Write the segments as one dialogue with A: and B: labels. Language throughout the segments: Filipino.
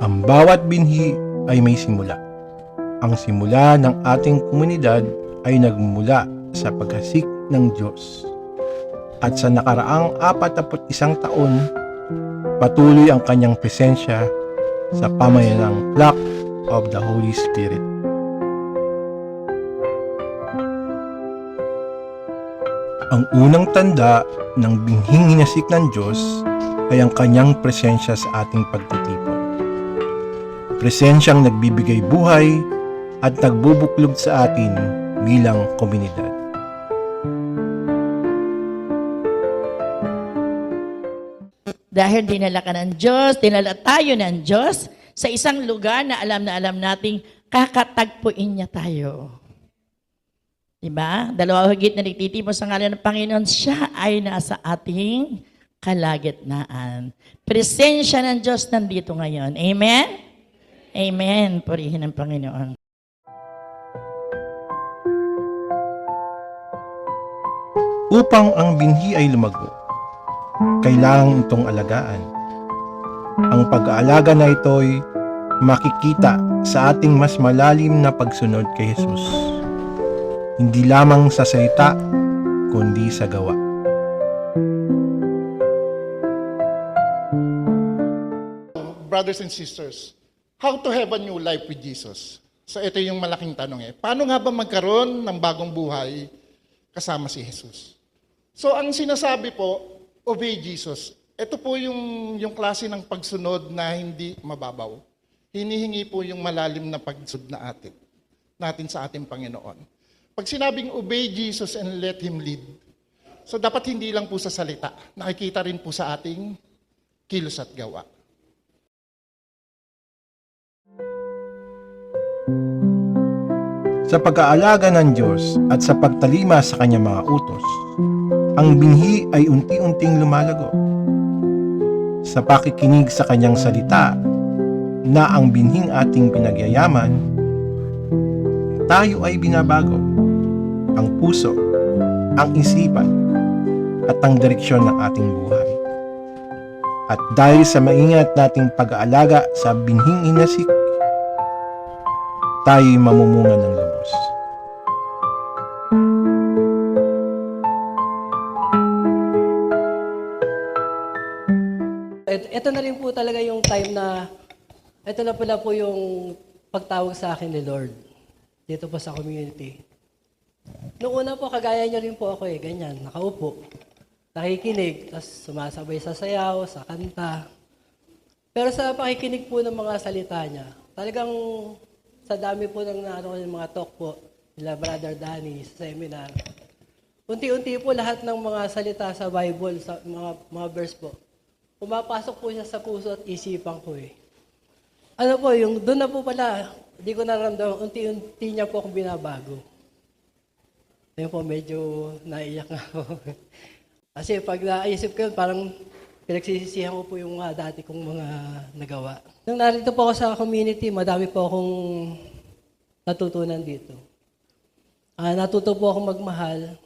A: Ang bawat binhi ay may simula. Ang simula ng ating komunidad ay nagmula sa paghasik ng Diyos. At sa nakaraang 41 taon, patuloy ang kanyang presensya sa pamayanan ng Flock of the Holy Spirit. Ang unang tanda ng binhing hinasik ng Diyos ay ang kanyang presensya sa ating pagtitipon. Presensyang nagbibigay buhay at nagbubuklod sa atin bilang komunidad.
B: Dahil dinala ka ng Diyos, dinala tayo ng Diyos sa isang lugar na alam nating kakatagpuin niya tayo. Diba? Dalawa higit na nagtitipon sa ngalan ng Panginoon, siya ay nasa ating kalagitnaan. Presensya ng Diyos nandito ngayon. Amen? Amen. Purihin ang Panginoon.
A: Upang ang binhi ay lumago, kailangan itong alagaan. Ang pag-aalaga na ito'y makikita sa ating mas malalim na pagsunod kay Jesus. Hindi lamang sa salita, kundi sa gawa.
C: Brothers and sisters, how to have a new life with Jesus? So ito yung malaking tanong Paano nga ba magkaroon ng bagong buhay kasama si Jesus? So ang sinasabi po, obey Jesus. Ito po yung klase ng pagsunod na hindi mababaw. Hinihingi po yung malalim na pagsunod na natin sa ating Panginoon. Pag sinabing obey Jesus and let Him lead, so dapat hindi lang po sa salita, nakikita rin po sa ating kilos at gawa.
A: Sa pag-aalaga ng Diyos at sa pagtalima sa kanyang mga utos, ang binhi ay unti-unting lumalago. Sa pakikinig sa kanyang salita na ang binhing ating pinagyayaman, tayo ay binabago. Ang puso, ang isipan, at ang direksyon ng ating buhay. At dahil sa maingat nating pag-aalaga sa binhing hinasik, tayo'y mamumunga ng lubos.
D: Ito na rin po talaga yung time na, ito na pala po yung pagtawag sa akin ni Lord dito po sa community. Noong una po, kagaya niyo rin po ako ganyan, nakaupo, nakikinig, tapos sumasabay sa sayaw, sa kanta. Pero sa pakikinig po ng mga salita niya, talagang sa dami po ng yung mga talk po, nila Brother Danny, sa seminar, unti-unti po lahat ng mga salita sa Bible, sa mga verse po, pumapasok po siya sa puso at isipan ko Ano po, yung doon na po pala, hindi ko naramdaman, unti-unti niya po akong binabago. Ayun po, medyo naiyak nga ako. Kasi pag naisip ko yun, parang pinagsisisihan ko po yung dati kong mga nagawa. Nung narito po ako sa community, madami po akong natutunan dito. Natuto po akong magmahal,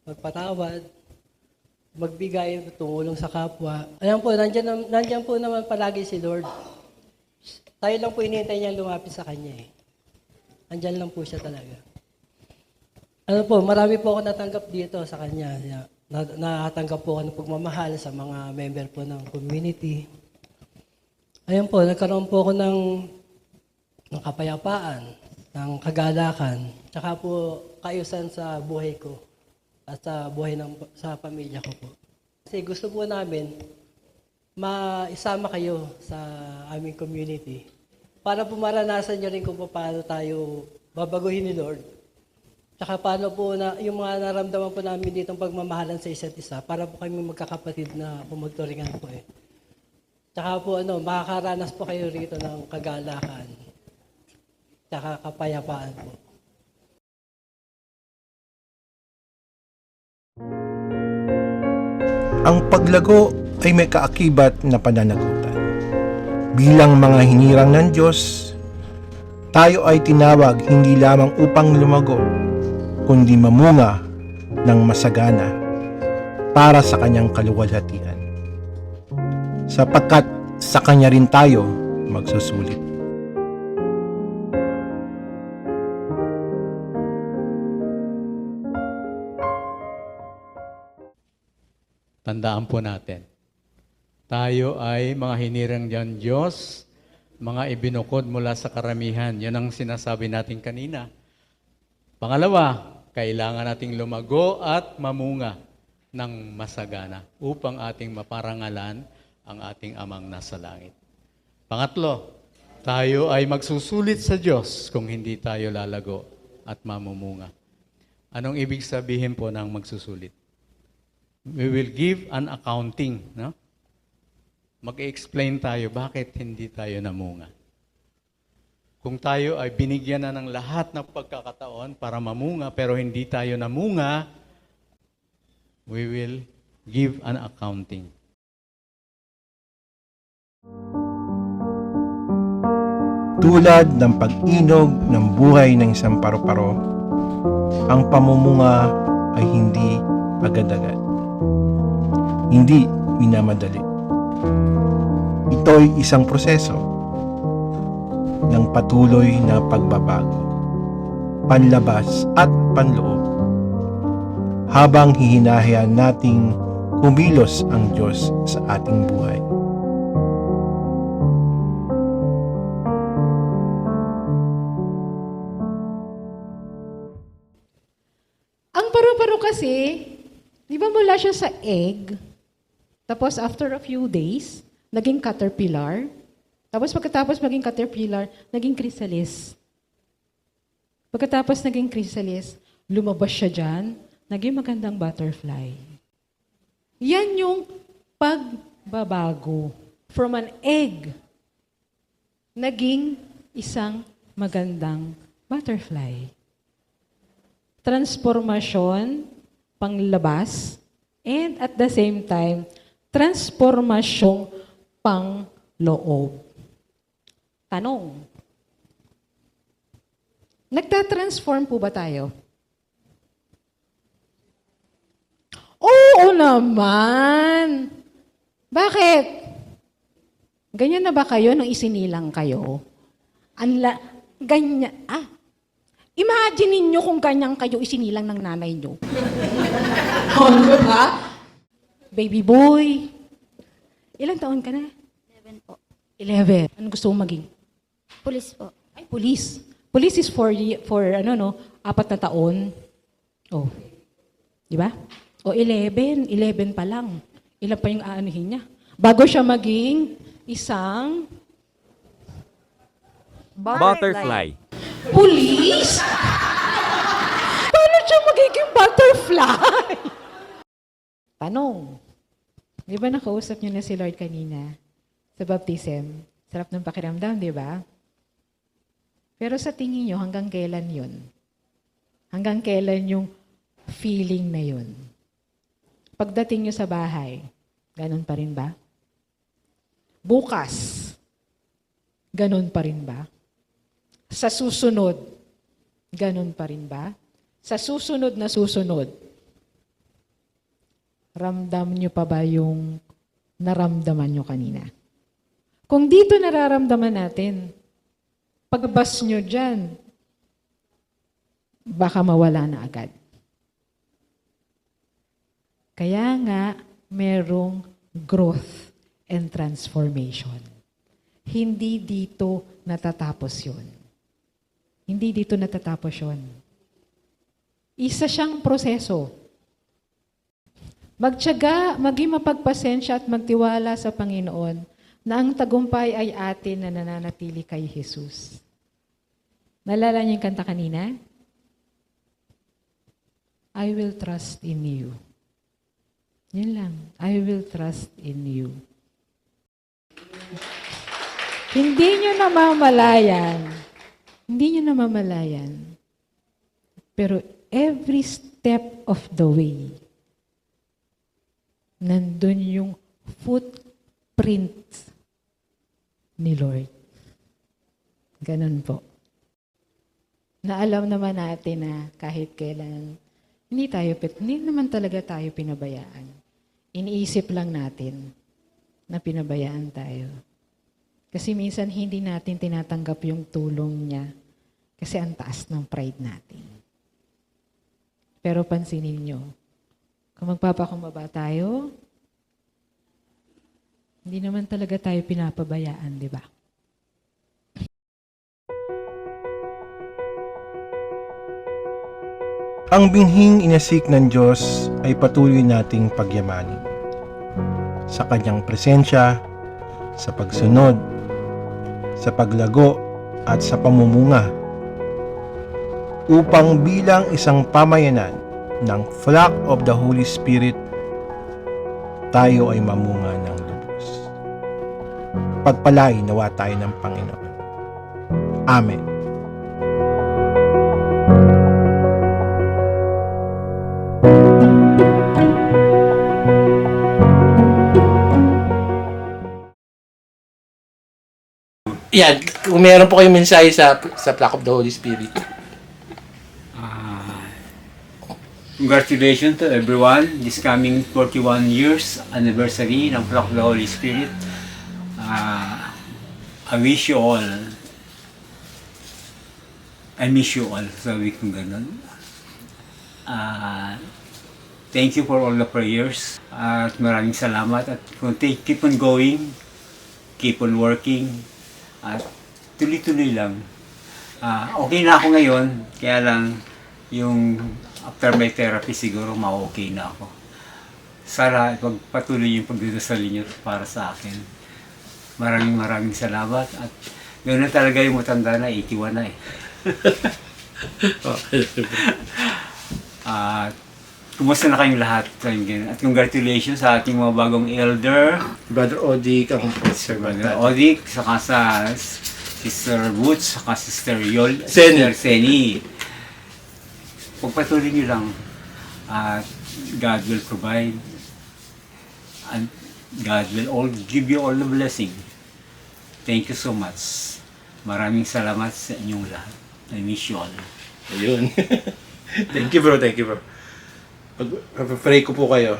D: magpatawad, magbigay, tumulong sa kapwa. Ayan po, nandyan po naman palagi si Lord. Tayo lang po hinihintay niya lumapit sa Kanya Andyan lang po siya talaga. Ano po, marami po ako natanggap dito sa Kanya. Nakatanggap po ako ng pagmamahal sa mga member po ng community. Ayan po, nagkaroon po ako ng kapayapaan, ng kagalakan, tsaka po kaayusan sa buhay ko at sa buhay sa pamilya ko po. Kasi gusto po namin maisama kayo sa aming community para po maranasan nyo rin kung paano tayo babaguhin ni Lord. Tsaka paano po yung mga naramdaman po namin dito ang pagmamahalan sa isa't isa para po kami magkakapatid na pumagturingan po Tsaka po makakaranas po kayo rito ng kagalakan. Tsaka kapayapaan po.
A: Ang paglago ay may kaakibat na pananagutan. Bilang mga hinirang ng Diyos, tayo ay tinawag hindi lamang upang lumago, kundi mamunga ng masagana para sa kanyang kaluwalhatian. Sapagkat sa kanya rin tayo magsusulit.
E: Tandaan po natin, tayo ay mga hinirang ng Diyos, mga ibinukod mula sa karamihan. Yan ang sinasabi natin kanina. Pangalawa, kailangan nating lumago at mamunga ng masagana upang ating maparangalan ang ating amang nasa langit. Pangatlo, tayo ay magsusulit sa Diyos kung hindi tayo lalago at mamumunga. Anong ibig sabihin po ng magsusulit? We will give an accounting, no? Mag-explain tayo bakit hindi tayo namunga. Kung tayo ay binigyan na ng lahat ng pagkakataon para mamunga pero hindi tayo namunga, we will give an accounting.
A: Tulad ng pag-inog ng buhay ng isang paru-paro, ang pamumunga ay hindi agad-agad. Hindi minamadali. Ito'y isang proseso ng patuloy na pagbabago, panlabas at panloob. Habang hihinahiyan nating kumilos ang Diyos sa ating buhay.
F: Ang paru-paro kasi, di ba mula siya sa egg, tapos after a few days, naging caterpillar, tapos pagkatapos maging caterpillar, naging chrysalis. Pagkatapos naging chrysalis, lumabas siya dyan, naging magandang butterfly. Yan yung pagbabago. From an egg, naging isang magandang butterfly. Transformasyon, panglabas, and at the same time, transformasyong pangloob. Tanong, nagtatransform po ba tayo? Oo naman! Bakit? Ganyan na ba kayo nung isinilang kayo? Ganyan, imagine ninyo kung ganyan kayo isinilang ng nanay nyo. Diba? Baby boy. Ilang taon ka na?
G: 11 po.
F: 11. Anong gusto mong maging?
G: Pulis po.
F: Ay, police. Police is for 4 na taon. Oh. Di ba? O 11 pa lang. Ilan pa yung aanuhin niya? Bago siya maging isang
H: Butterfly.
F: police? Paano siya magiging butterfly? Tanong. Di ba nakausap niyo na si Lord kanina sa baptism? Sarap ng pakiramdam, di ba? Pero sa tingin niyo, hanggang kailan yun? Hanggang kailan yung feeling na yun? Pagdating niyo sa bahay, ganun pa rin ba? Bukas, ganun pa rin ba? Sa susunod, ganun pa rin ba? Sa susunod na susunod, ramdam niyo pa ba yung naramdaman niyo kanina? Kung dito nararamdaman natin, pagbas niyo dyan, baka mawala na agad. Kaya nga, merong growth and transformation. Hindi dito natatapos yun. Hindi dito natatapos yun. Isa siyang proseso. Magtiyaga, maging mapagpasensya at magtiwala sa Panginoon na ang tagumpay ay atin na nananatili kay Jesus. Nalala niyo yung kanta kanina? I will trust in you. Yun lang. I will trust in you. Hindi nyo namamalayan. Hindi nyo namamalayan. Pero every step of the way, nandun yung footprint ni Lord. Ganun po. Na alam naman natin na kahit kailan, hindi naman talaga tayo pinabayaan. Iniisip lang natin na pinabayaan tayo. Kasi minsan hindi natin tinatanggap yung tulong niya kasi ang taas ng pride natin. Pero pansinin nyo, kung magpapakumbaba tayo, hindi naman talaga tayo pinapabayaan, di ba?
A: Ang binhing inasik ng Diyos ay patuloy nating pagyamanin. Sa Kanyang presensya, sa pagsunod, sa paglago at sa pamumunga upang bilang isang pamayanan ng flock of the Holy Spirit, tayo ay mamunga ng lubos. Pagpalain nawa tayo ng Panginoon. Amen.
H: Yan, kung meron po kayong mensahe sa Flock of the Holy Spirit.
I: Congratulations to everyone. This coming 41 years anniversary ng Flock of the Holy Spirit. I wish you all. I miss you all. Sabi kong ganun. Thank you for all the prayers. At maraming salamat. At keep on going. Keep on working. At tuloy-tuloy lang. Okay na ako ngayon. Kaya lang yung after my therapy siguro ma-okay na ako. Sana ipagpatuloy yung pagdadasal niyo para sa akin. Maraming salamat. At ganoon na talaga yung matanda na, 81 na eh. Kumusta na kayong lahat? At congratulations sa ating mga bagong elder.
H: Brother Odik, ang
I: Sir Brother Odik, saka sa Sister Woods, saka Sister
H: Seni.
I: Sister Seni. Pagpatuloy niyo lang. At God will provide. And God will give you all the blessing. Thank you so much. Maraming salamat sa inyong lahat. I miss you all.
H: Ayun. Thank you bro, thank you bro. Pag-pray ko po kayo.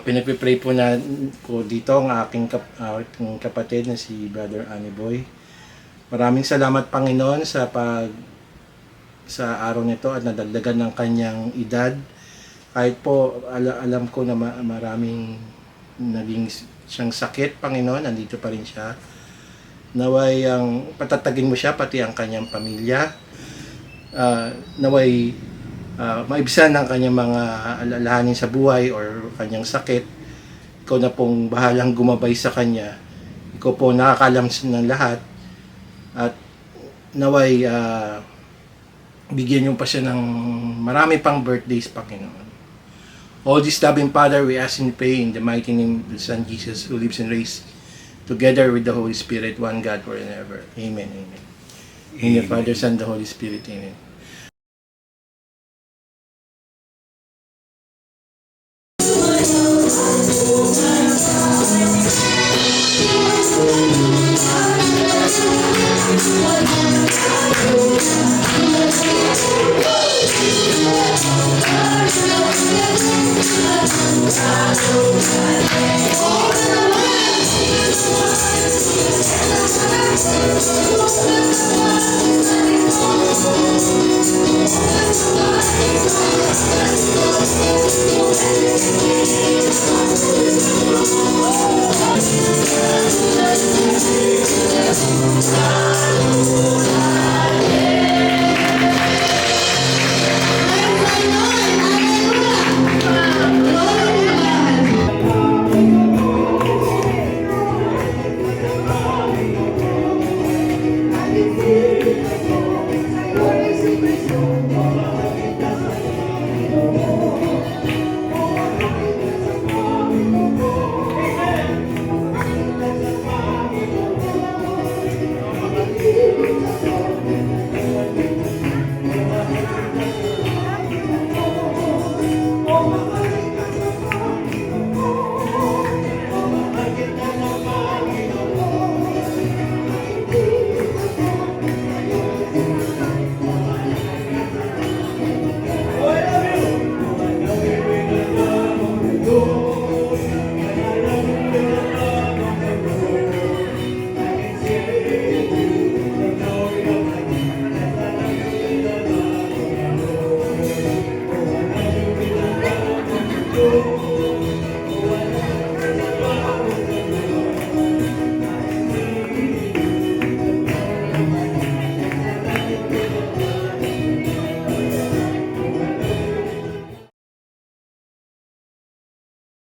H: Pinagpipray po na po dito ang aking kapatid na si Brother Aniboy. Maraming salamat Panginoon sa araw nito at nadagdagan ng kanyang edad. Kahit po alam ko na maraming naging siyang sakit, Panginoon, nandito pa rin siya. Naway patatagin mo siya pati ang kanyang pamilya. Naway maibsan ng kanyang mga alalahanin sa buhay or kanyang sakit. Ikaw na pong bahalang gumabay sa kanya. Ikaw po nakakalam ng lahat. At naway bigyan niyo pa siya ng marami pang birthdays, Panginoon. All this loving Father, we ask and pray in the mighty name of the Son Jesus, who lives and reigns together with the Holy Spirit, one God forever and ever. Amen. Amen. In the Father, Son, the Holy Spirit. Amen.
J: Thank you.